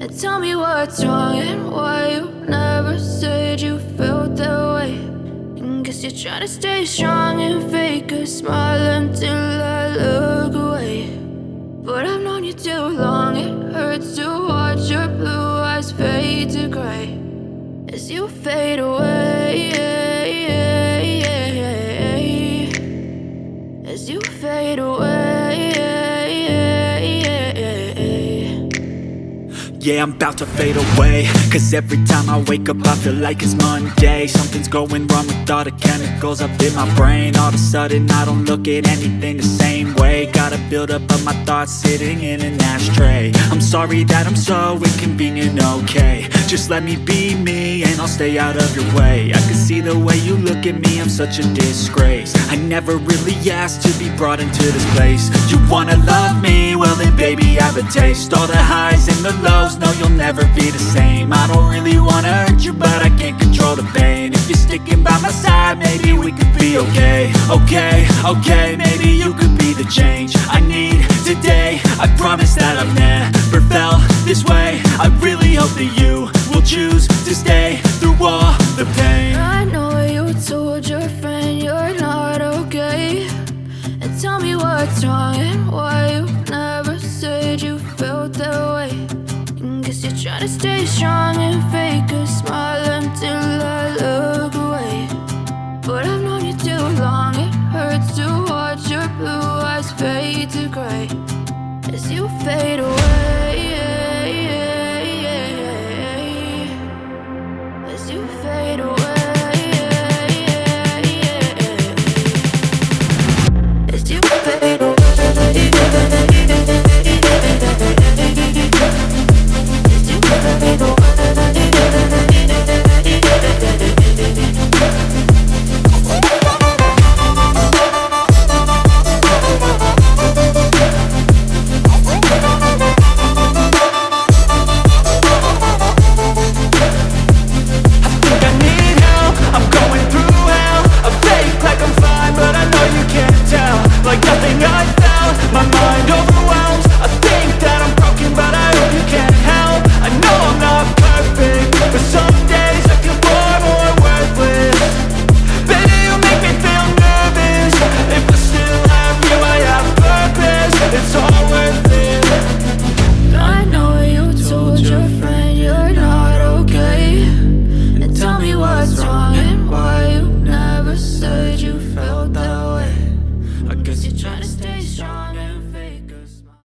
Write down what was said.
Tell me what's wrong and why you never said you felt that way. And guess you're trying to stay strong and fake a smile until I look away. But I've known you too long, it hurts to watch your blue eyes fade to gray as you fade away, as you fade away. Yeah, I'm about to fade away, cause every time I wake up I feel like it's Monday. Something's going wrong with all the chemicals up in my brain. All of a sudden I don't look at anything the same way. Got a buildup of my thoughts sitting in an ashtray. I'm sorry that I'm so inconvenient, okay. Just let me be me and I'll stay out of your way. I can see the way you look at me, I'm such a disgrace. I never really asked to be brought into this place. You wanna love me? Well then baby have a taste. All the highs and the lows, no, you'll never be the same. I don't really wanna hurt you, but I can't control the pain. If you're sticking by my side, maybe we could be okay. Okay, maybe you could be the change I need today. I promise that I've never felt this way. I really hope that you will choose to stay through all the pain. I know you told your friend you're not okay. And tell me what's wrong and why you never said you felt that way. Guess you're trying to stay strong and fake a smile until I look away. But I've known you too long, it hurts to watch your blue eyes fade to gray as you fade away.